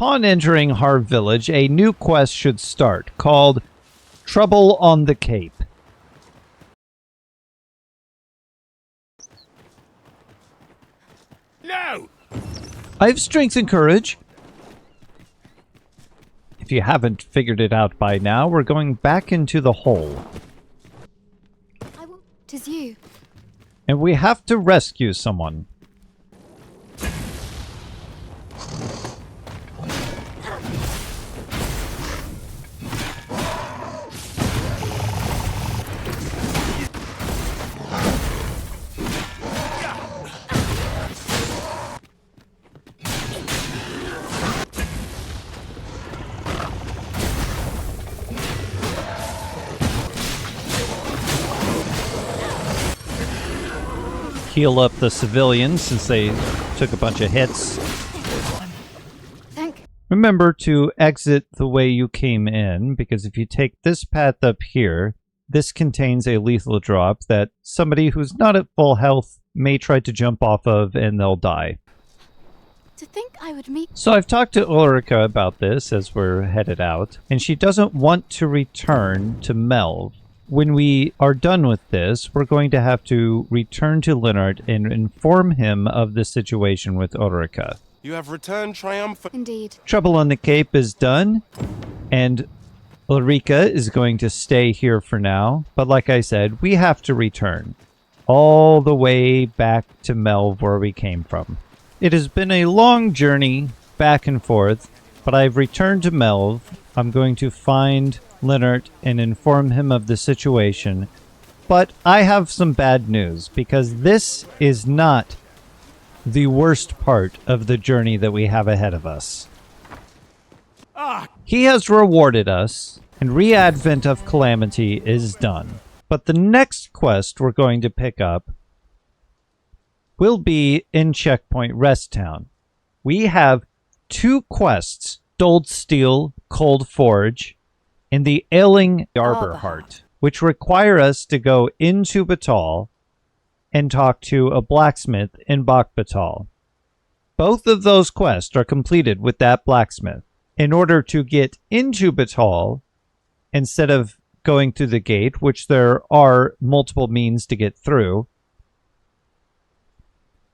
Upon entering Harv Village, a new quest should start, called Trouble on the Cape. No! I have strength and courage. If you haven't figured it out by now, we're going back into the hole. I will. 'Tis you. And we have to rescue someone. Heal up the civilians since they took a bunch of hits. Remember to exit the way you came in, because if you take this path up here, this contains a lethal drop that somebody who's not at full health may try to jump off of and they'll die. To think I would meet... So I've talked to Ulrika about this as we're headed out, and she doesn't want to return to Melv. When we are done with this, we're going to have to return to Leonard and inform him of the situation with Ulrika. You have returned triumphant. Indeed. Trouble on the Cape is done, and Ulrika is going to stay here for now. But like I said, we have to return all the way back to Melv where we came from. It has been a long journey back and forth, but I've returned to Melv. I'm going to find Leonard and inform him of the situation. But I have some bad news, because this is not the worst part of the journey that we have ahead of us. He has rewarded us, and Readvent of Calamity is done. But the next quest we're going to pick up will be in Checkpoint Rest Town. We have 2 quests, Dulled Steel, Cold Forge, and the Ailing Arbor Heart, which require us to go into Battahl and talk to a blacksmith in Battahl. Both of those quests are completed with that blacksmith. In order to get into Battahl, instead of going through the gate, which there are multiple means to get through,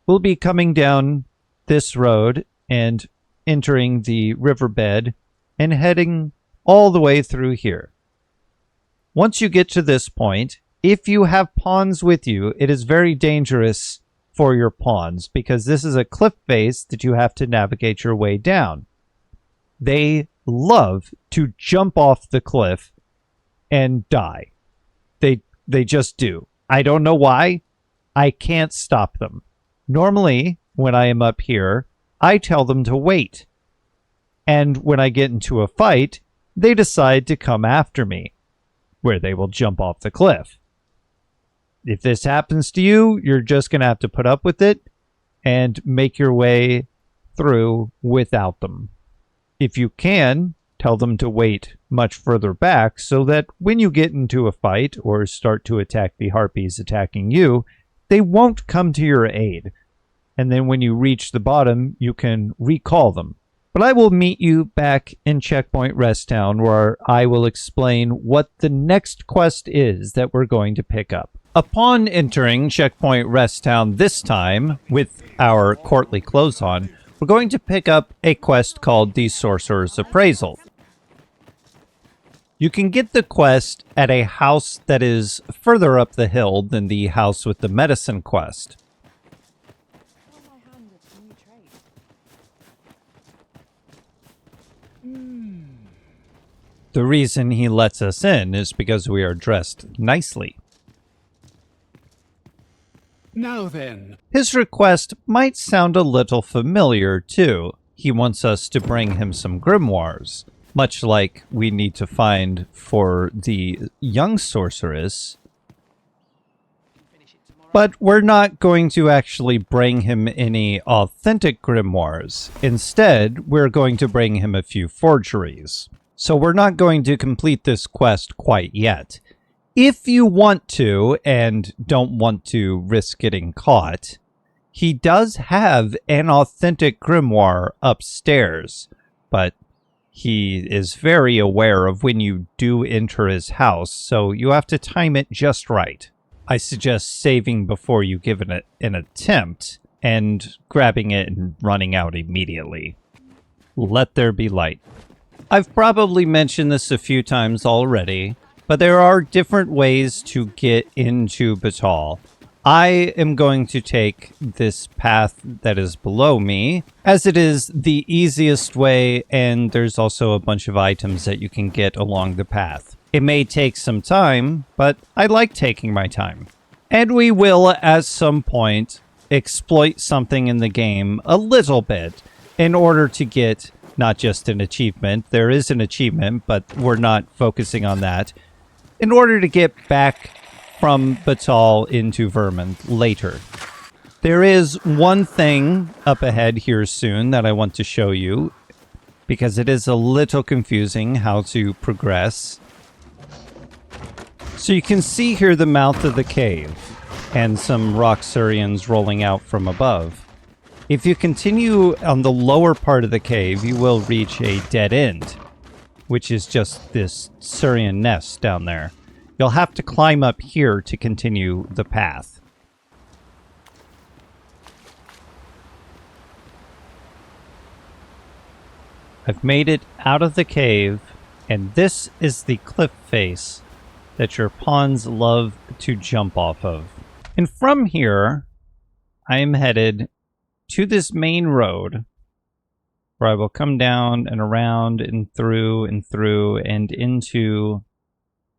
we'll be coming down this road and entering the riverbed and heading all the way through here. Once you get to this point, if you have pawns with you, it is very dangerous for your pawns, because this is a cliff face that you have to navigate your way down. They love to jump off the cliff and die. They just do. I don't know why. I can't stop them. Normally, when I am up here, I tell them to wait. And when I get into a fight, they decide to come after me, where they will jump off the cliff. If this happens to you, you're just going to have to put up with it and make your way through without them. If you can, tell them to wait much further back so that when you get into a fight or start to attack the harpies attacking you, they won't come to your aid. And then when you reach the bottom, you can recall them. But I will meet you back in Checkpoint Rest Town, where I will explain what the next quest is that we're going to pick up. Upon entering Checkpoint Rest Town this time, with our courtly clothes on, we're going to pick up a quest called the Sorcerer's Appraisal. You can get the quest at a house that is further up the hill than the house with the medicine quest. The reason he lets us in is because we are dressed nicely. Now then. His request might sound a little familiar, too. He wants us to bring him some grimoires, much like we need to find for the young sorceress. But we're not going to actually bring him any authentic grimoires. Instead, we're going to bring him a few forgeries. So we're not going to complete this quest quite yet. If you want to, and don't want to risk getting caught, he does have an authentic grimoire upstairs, but he is very aware of when you do enter his house, so you have to time it just right. I suggest saving before you give it an attempt and grabbing it and running out immediately. Let there be light. I've probably mentioned this a few times already, but there are different ways to get into Battahl. I am going to take this path that is below me, as it is the easiest way, and there's also a bunch of items that you can get along the path. It may take some time, but I like taking my time. And we will, at some point, exploit something in the game a little bit in order to get not just an achievement. There is an achievement, but we're not focusing on that. In order to get back from Battahl into Vermund later. There is one thing up ahead here soon that I want to show you, because it is a little confusing how to progress. So you can see here the mouth of the cave and some rock Surians rolling out from above. If you continue on the lower part of the cave, you will reach a dead end, which is just this Surian nest down there. You'll have to climb up here to continue the path. I've made it out of the cave, and this is the cliff face that your pawns love to jump off of. And from here, I am headed to this main road, where I will come down and around and through and into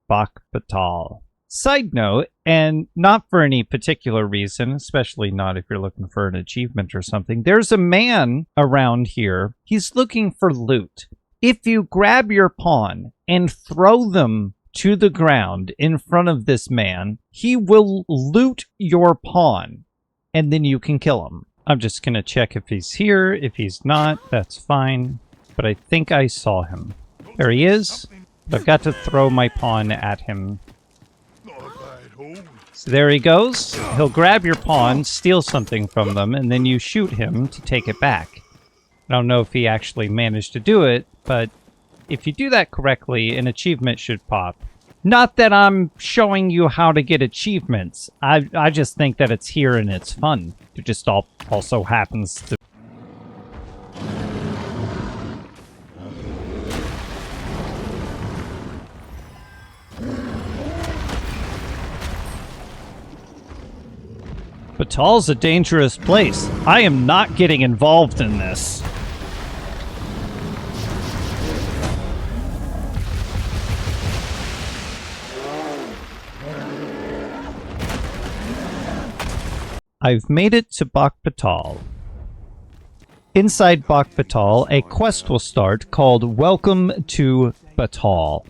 Battahl. Side note, and not for any particular reason, especially not if you're looking for an achievement or something, there's a man around here. He's looking for loot. If you grab your pawn and throw them to the ground in front of this man, he will loot your pawn, and then you can kill him. I'm just going to check if he's here. If he's not, that's fine. But I think I saw him. There he is. But I've got to throw my pawn at him. So there he goes. He'll grab your pawn, steal something from them, and then you shoot him to take it back. I don't know if he actually managed to do it, but if you do that correctly, an achievement should pop. Not that I'm showing you how to get achievements. I just think that it's here and it's fun. It just also happens to... Battahl's a dangerous place. I am not getting involved in this. I've made it to Battahl. Inside Battahl, a quest will start called Welcome to Battahl.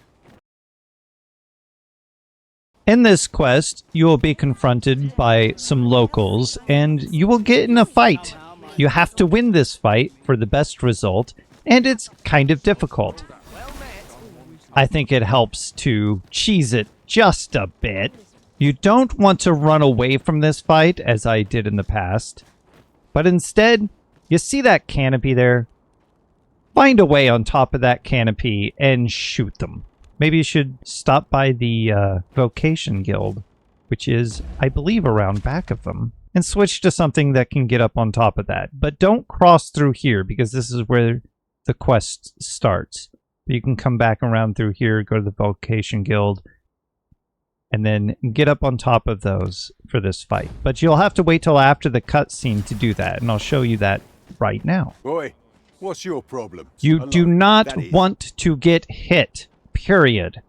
In this quest, you will be confronted by some locals, and you will get in a fight. You have to win this fight for the best result, and it's kind of difficult. I think it helps to cheese it just a bit. You don't want to run away from this fight, as I did in the past, but instead, you see that canopy there? Find a way on top of that canopy and shoot them. Maybe you should stop by the Vocation Guild, which is, I believe, around back of them, and switch to something that can get up on top of that. But don't cross through here, because this is where the quest starts. You can come back around through here, go to the Vocation Guild, and then get up on top of those for this fight. But you'll have to wait till after the cutscene to do that, and I'll show you that right now. Boy, what's your problem? You do not want to get hit. Period.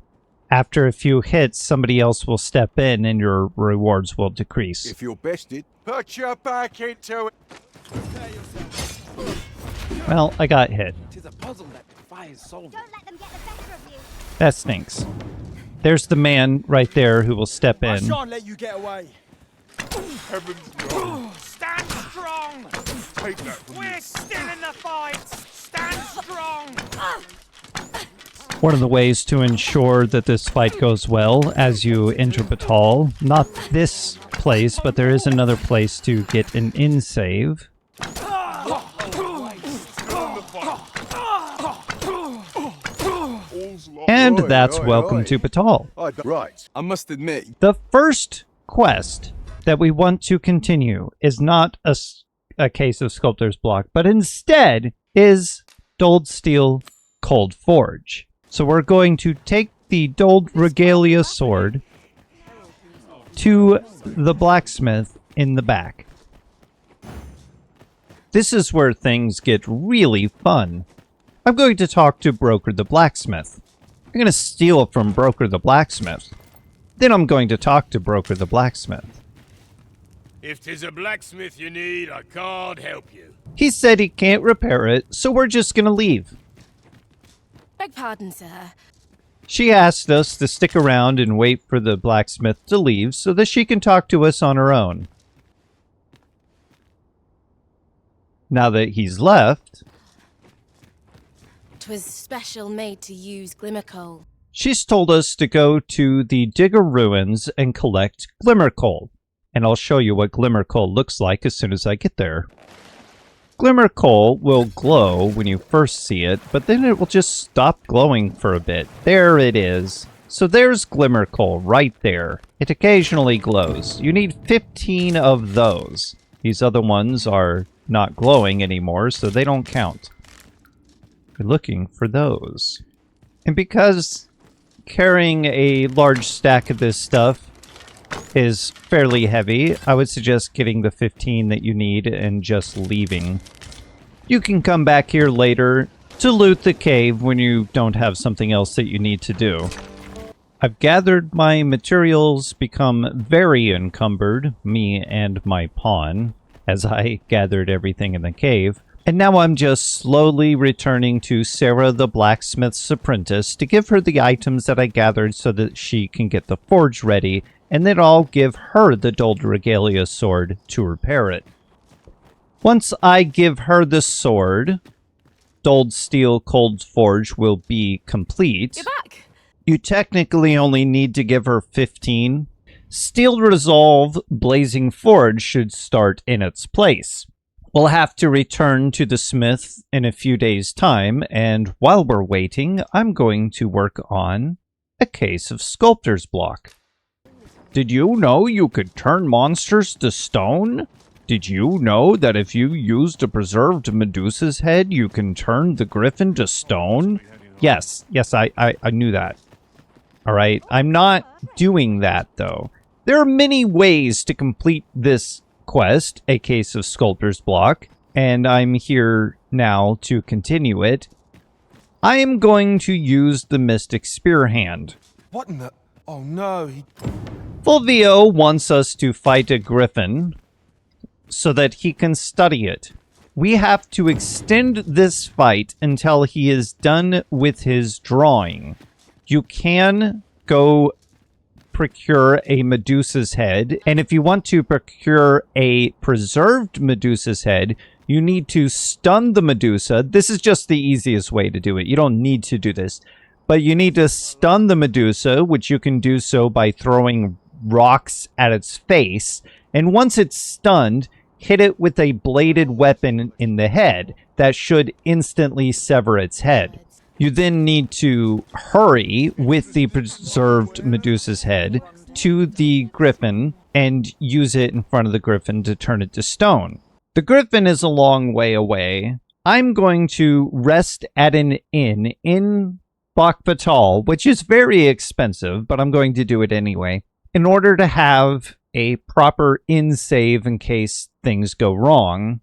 After a few hits, somebody else will step in and your rewards will decrease. If you're bested, put your back into it. Well, I got hit. Tis a puzzle that defies solving. Don't let them get the better of you. That stinks. There's the man right there who will step I in. shan't let you get away. Heavens no. Stand strong. Take that from me. We're still in the fight. Stand strong. One of the ways to ensure that this fight goes well as you enter Battahl, not this place, but there is another place to get an in save. And Oi, that's oi, welcome oi. to Battahl. Right. I must admit, The first quest that we want to continue is not a case of Sculptor's Block, but instead is Dulled Steel Cold Forge. So we're going to take the Dulled Regalia sword to the blacksmith in the back. This is where things get really fun. I'm going to talk to Broker the blacksmith. I'm going to steal from Broker the blacksmith. Then I'm going to talk to Broker the blacksmith. If 'tis a blacksmith you need, I can't help you. He said he can't repair it, so we're just going to leave. Beg pardon, sir. She asked us to stick around and wait for the blacksmith to leave so that she can talk to us on her own. Now that he's left, 'Twas special made to use glimmer coal. she's told us to go to the Digger Ruins and collect glimmer coal. And I'll show you what glimmer coal looks like as soon as I get there. Glimmer coal will glow when you first see it, but then it will just stop glowing for a bit. There it is. So there's glimmer coal right there. It occasionally glows. You need 15 of those. These other ones are not glowing anymore, so they don't count. You're looking for those. And because carrying a large stack of this stuff is fairly heavy, I would suggest getting the 15 that you need and just leaving. You can come back here later to loot the cave when you don't have something else that you need to do. I've gathered my materials, become very encumbered, me and my pawn, as I gathered everything in the cave. And now I'm just slowly returning to Sarah the blacksmith's apprentice to give her the items that I gathered so that she can get the forge ready, and then I'll give her the Dulled Regalia sword to repair it. Once I give her the sword, Dulled Steel Cold Forge will be complete. You're back! You technically only need to give her 15. Steel Resolve Blazing Forge should start in its place. We'll have to return to the smith in a few days' time, and while we're waiting, I'm going to work on a case of Sculptor's Block. Did you know you could turn monsters to stone? Did you know that if you used a preserved Medusa's head, you can turn the griffin to stone? Yes, I knew that. Alright, I'm not doing that, though. There are many ways to complete this quest, a case of Sculptor's Block, and I'm here now to continue it. I am going to use the Mystic Spear Hand. what in the... Oh no, he... Fulvio wants us to fight a griffin so that he can study it. We have to extend this fight until he is done with his drawing. You can go procure a Medusa's head, and if you want to procure a preserved Medusa's head, you need to stun the Medusa. This is just the easiest way to do it. You don't need to do this. But you need to stun the Medusa, which you can do so by throwing rocks at its face. And once it's stunned, hit it with a bladed weapon in the head. That should instantly sever its head. You then need to hurry with the preserved Medusa's head to the griffin and use it in front of the griffin to turn it to stone. The griffin is a long way away. I'm going to rest at an inn in Battahl, which is very expensive, but I'm going to do it anyway, in order to have a proper inn save in case things go wrong.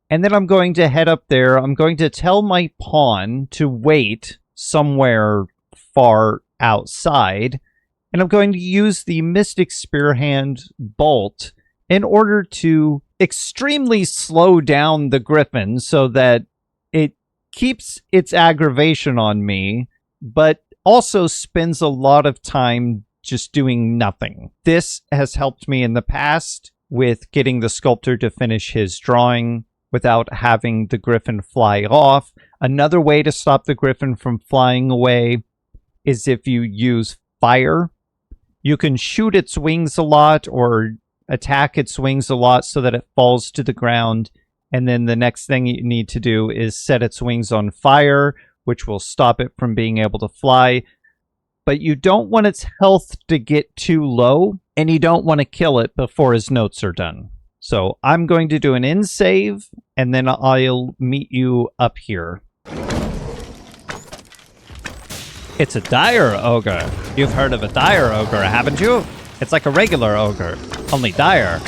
And then I'm going to head up there. I'm going to tell my pawn to wait somewhere far outside, and I'm going to use the Mystic Spearhand bolt in order to extremely slow down the griffin so that it keeps its aggravation on me, but also spends a lot of time just doing nothing. This has helped me in the past with getting the sculptor to finish his drawing without having the griffin fly off. Another way to stop the griffin from flying away is if you use fire. You can shoot its wings a lot or attack its wings a lot so that it falls to the ground. And then the next thing you need to do is set its wings on fire, which will stop it from being able to fly. but you don't want its health to get too low, and you don't want to kill it before his notes are done. So I'm going to do an end save, and then I'll meet you up here. It's a dire ogre. You've heard of a dire ogre, haven't you? It's like a regular ogre, only dire.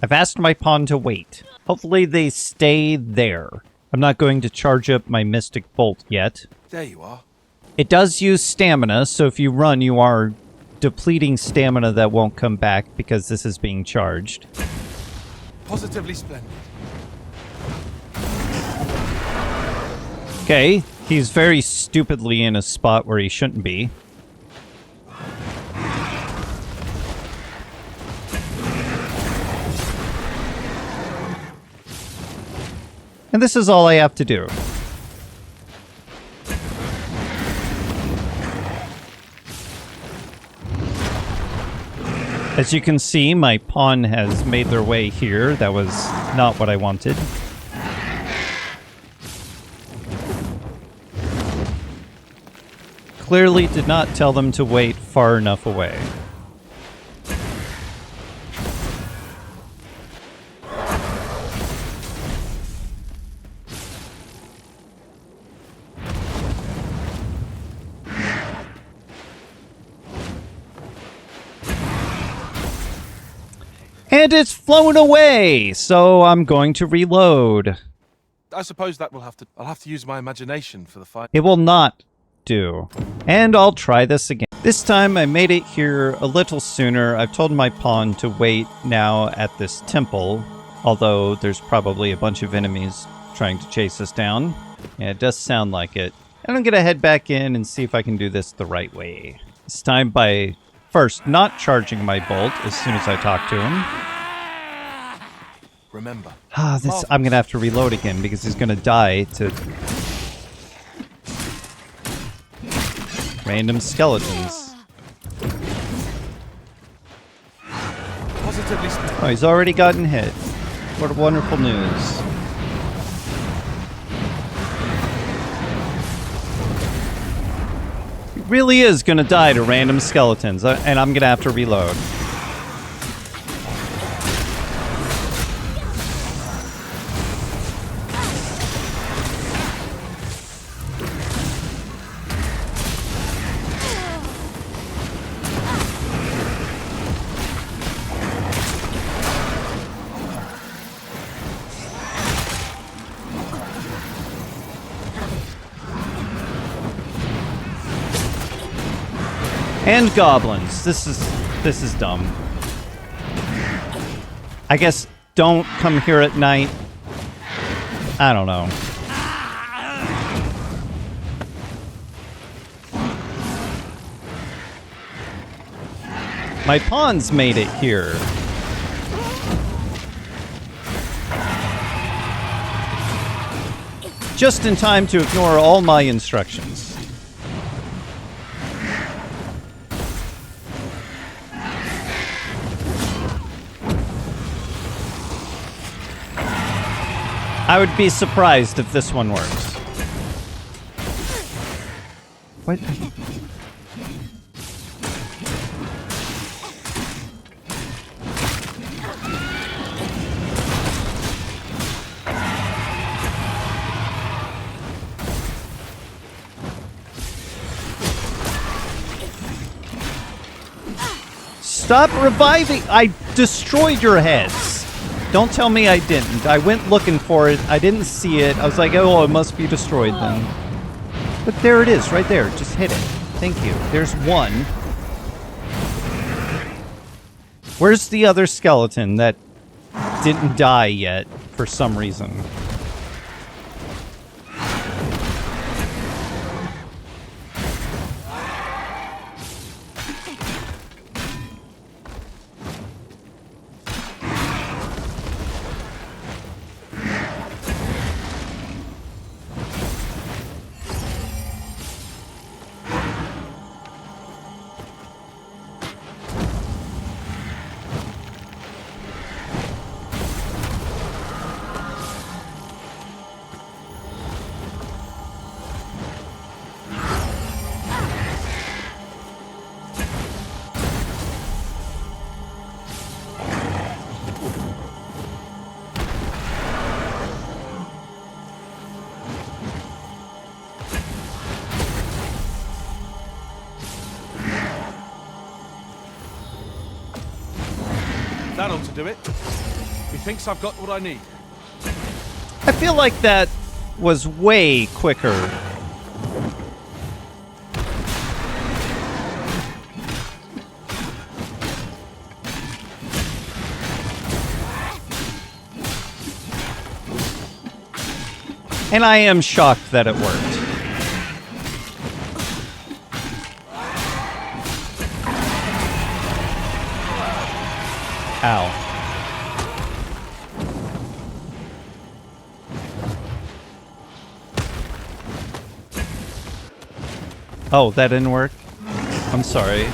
I've asked my pawn to wait. Hopefully they stay there. I'm not going to charge up my Mystic Bolt yet. There you are. It does use stamina, so if you run, you are depleting stamina that won't come back because this is being charged. Positively splendid. Okay, he's very stupidly in a spot where he shouldn't be. And this is all I have to do. As you can see, my pawn has made their way here. That was not what I wanted. Clearly did not tell them to wait far enough away. And it's flown away, so I'm going to reload. I suppose that I'll have to use my imagination for the fight. It will not do. And I'll try this again. This time I made it here a little sooner. I've told my pawn to wait now at this temple, although there's probably a bunch of enemies trying to chase us down. Yeah, it does sound like it. And I'm going to head back in and see if I can do this the right way. This time by first not charging my bolt as soon as I talk to him. Remember. I'm going to have to reload again because he's going to die to random skeletons. Positively splendid. Oh, he's already gotten hit. What wonderful news. He really is going to die to random skeletons, and I'm going to have to reload. And goblins. This is dumb. I guess don't come here at night. I don't know. My pawns made it here. Just in time to ignore all my instructions. I would be surprised if this one works. What? Stop reviving! I destroyed your heads! Don't tell me I didn't. I went looking for it. I didn't see it. I was like, oh, it must be destroyed then. But there it is, right there. Just hit it. Thank you. There's one. Where's the other skeleton that didn't die yet for some reason? do it. He thinks I've got what I need. I feel like that was way quicker. And I am shocked that it worked. Ow. Oh, that didn't work? I'm sorry.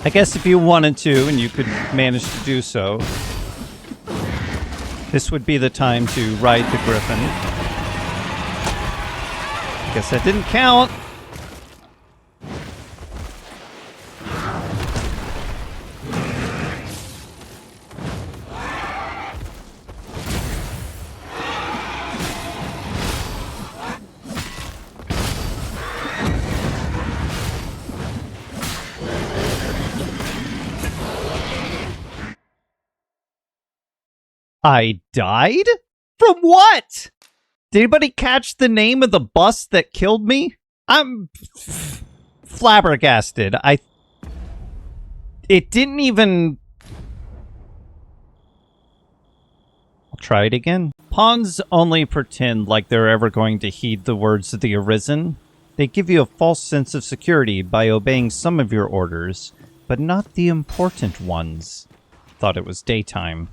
I guess if you wanted to, and you could manage to do so, this would be the time to ride the griffin. I guess that didn't count. I died? From what? Did anybody catch the name of the bus that killed me? I'm flabbergasted. It didn't even... I'll try it again. Pawns only pretend like they're ever going to heed the words of the Arisen. They give you a false sense of security by obeying some of your orders, but not the important ones. Thought it was daytime.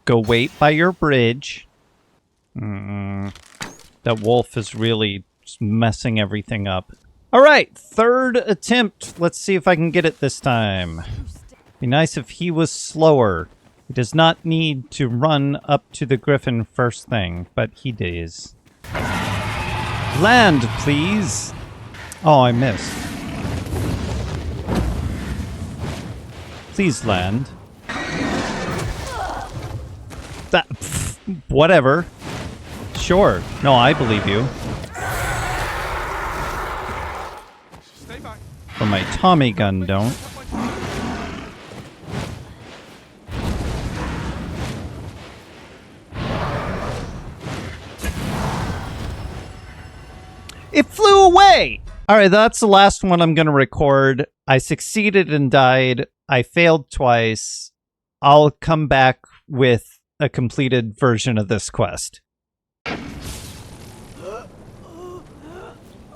Go wait by your bridge. That wolf is really just messing everything up. Alright, third attempt. Let's see if I can get it this time. Be nice if he was slower. He does not need to run up to the griffin first thing, but he does. Land, please. Oh, I missed. Please land. That, whatever. Sure. No, I believe you. Stay back. But my Tommy gun don't. It flew away! Alright, that's the last one I'm going to record. I succeeded and died. I failed twice. I'll come back with a completed version of this quest.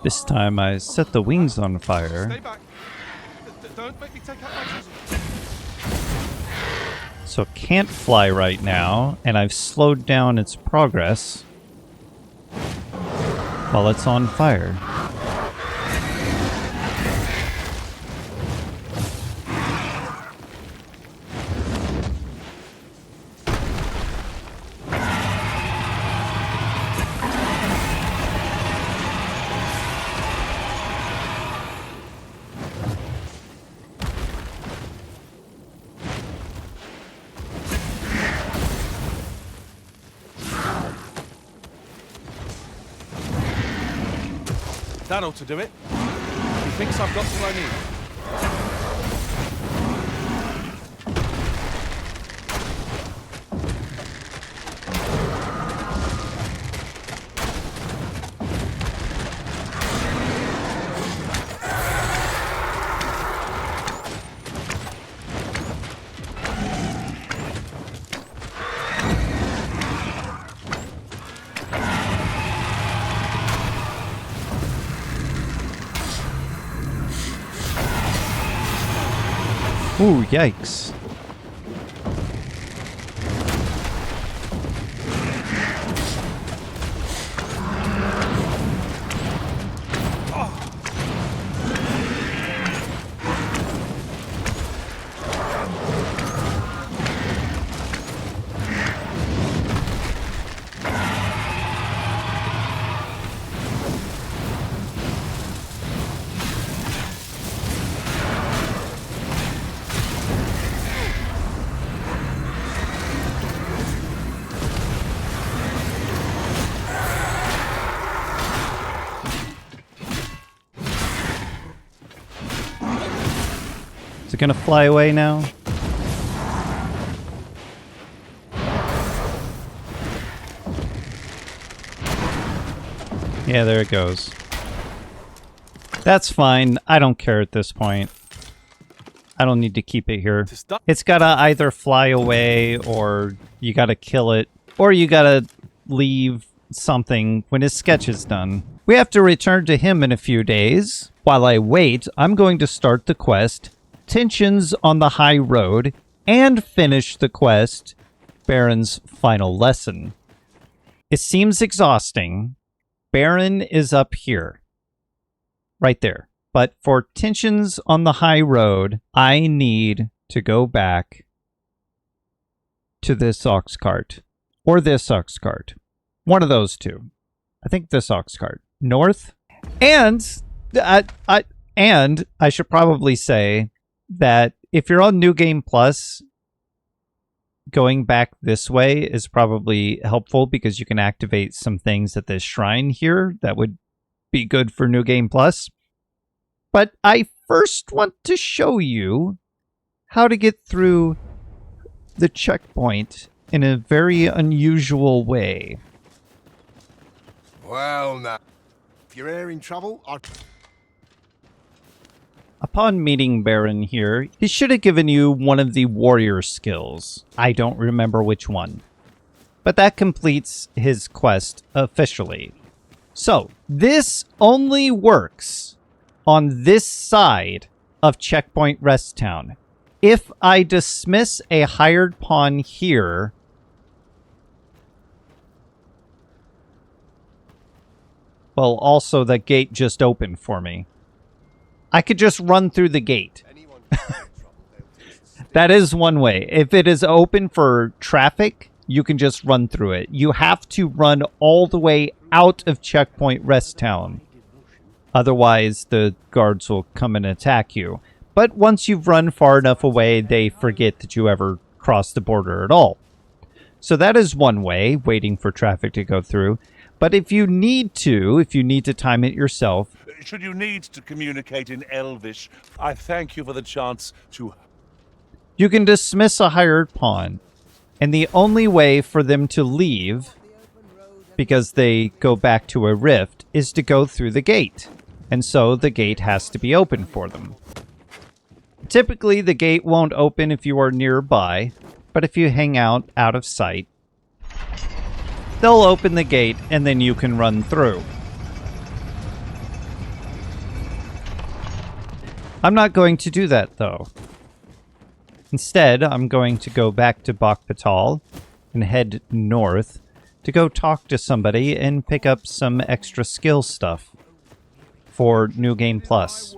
This time I set the wings on fire. Stay back. Don't make me take out my chisel. So it can't fly right now, and I've slowed down its progress while it's on fire. That ought to do it. He thinks I've got what I need. Ooh, yikes. it gonna fly away now? Yeah, there it goes. That's fine. I don't care at this point. I don't need to keep it here. It's gotta either fly away, or you gotta kill it, or you gotta leave something when his sketch is done. We have to return to him in a few days. While I wait, I'm going to start the quest, Tensions on the High Road, and finish the quest, Beren's Final Lesson. It seems exhausting. Beren is up here. Right there. But for Tensions on the High Road, I need to go back to this ox cart. Or this ox cart. One of those two. I think this ox cart. North. And I should probably say that if you're on New Game Plus, going back this way is probably helpful because you can activate some things at this shrine here that would be good for New Game Plus. But I first want to show you how to get through the checkpoint in a very unusual way. Well, now, if you're here in trouble, Upon meeting Beren here, he should have given you one of the warrior skills. I don't remember which one. But that completes his quest officially. So, this only works on this side of Checkpoint Rest Town. If I dismiss a hired pawn here, well, also the gate just opened for me. I could just run through the gate. That is one way. If it is open for traffic, you can just run through it. You have to run all the way out of Checkpoint Rest Town. Otherwise, the guards will come and attack you. But once you've run far enough away, they forget that you ever crossed the border at all. So that is one way, waiting for traffic to go through. But if you need to time it yourself... Should you need to communicate in Elvish, I thank you for the chance to... You can dismiss a hired pawn. And the only way for them to leave, because they go back to a rift, is to go through the gate. And so the gate has to be open for them. Typically, the gate won't open if you are nearby, but if you hang out of sight, they'll open the gate and then you can run through. I'm not going to do that, though. Instead, I'm going to go back to Battahl and head north to go talk to somebody and pick up some extra skill stuff for New Game Plus.